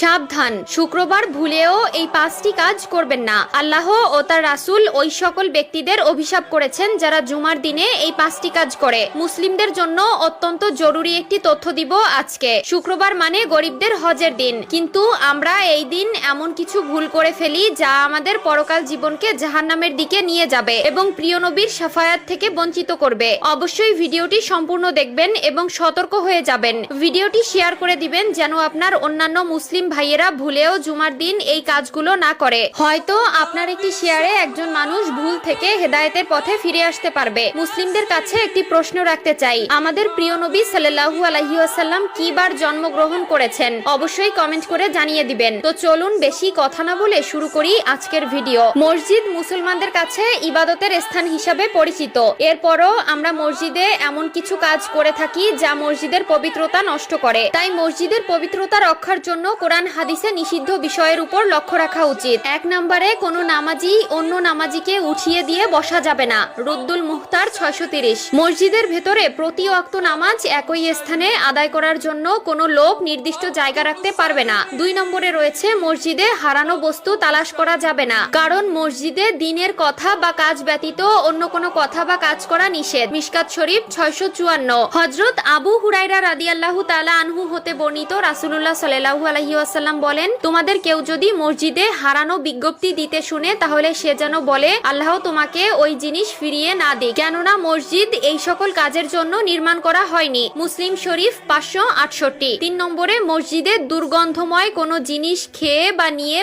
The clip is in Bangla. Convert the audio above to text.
সাবধান, শুক্রবার ভুলেও এই 5টি কাজ করবেন না। আল্লাহ ও তার রাসূল ওই সকল ব্যক্তিদের অভিশাপ করেছেন যারা জুমার দিনে এই 5টি কাজ করে। মুসলিমদের জন্য অত্যন্ত জরুরি একটি তথ্য দিব আজকে। শুক্রবার মানে গরিবদের হজের দিন, কিন্তু আমরা এই দিন এমন কিছু ভুল করে ফেলি যা আমাদের পরকাল জীবনকে জাহান্নামের দিকে নিয়ে যাবে এবং প্রিয় নবীর শাফায়াত থেকে বঞ্চিত করবে। অবশ্যই ভিডিওটি সম্পূর্ণ দেখবেন এবং সতর্ক হয়ে যাবেন। ভিডিওটি শেয়ার করে দিবেন যেন আপনার অন্যান্য মুসলিম ভাইয়েরা ভুলেও জুমার দিন এই কাজগুলো না করে। হয়তো আপনার একটি শেয়ারে একজন মানুষ ভুল থেকে হেদায়েতের পথে ফিরে আসতে পারবে। মুসলিমদের কাছে একটি প্রশ্ন রাখতে চাই, আমাদের প্রিয় নবী সাল্লাল্লাহু আলাইহি ওয়াসাল্লাম কি বার জন্মগ্রহণ করেছেন? অবশ্যই কমেন্ট করে জানিয়ে দিবেন। তো চলুন বেশি কথা না বলে শুরু করি আজকের ভিডিও। মসজিদ মুসলমানদের কাছে ইবাদতের স্থান হিসাবে পরিচিত। এরপরও আমরা মসজিদে এমন কিছু কাজ করে থাকি যা মসজিদের পবিত্রতা নষ্ট করে। তাই মসজিদের পবিত্রতা রক্ষার জন্য কোরআন হাদিসে নিষিদ্ধ বিষয়ের উপর লক্ষ্য রাখা উচিত। 1 নম্বরে কোনো নামাজি অন্য নামাজিকে উঠিয়ে দিয়ে বসা যাবে না। রুদ্দুল মুখতার 630। মসজিদের ভেতরে প্রতি ওয়াক্ত নামাজ একই স্থানে আদায় করার জন্য কোনো লোক নির্দিষ্ট জায়গা রাখতে পারবে না। 2 নম্বরে রয়েছে মসজিদে হারানো বস্তু তালাশ করা যাবে না, কারণ মসজিদে দ্বীনের কথা বা কাজ ব্যতীত অন্য কোনো কথা বা কাজ করা নিষেধ। মিশকাত শরীফ 654। হযরত আবু হুরায়রা রাদিয়াল্লাহু তাআলা আনহু হতে বর্ণিত, রাসূলুল্লাহ সাল্লাল্লাহু আলাইহি ওয়াসাল্লাম বলেন, তোমাদের কেউ যদি মসজিদে হারানো বিজ্ঞপ্তি দিতে শুনে তাহলে সে যেন বলে, আল্লাহ তোমাকে ওই জিনিস ফিরিয়ে না দিক, কেননা মসজিদ এই সকল কাজের জন্য নির্মাণ করা হয়নি। মুসলিম শরীফ 568। 3 নম্বরে মসজিদে দুর্গন্ধময় কোনো জিনিস খেয়ে বা নিয়ে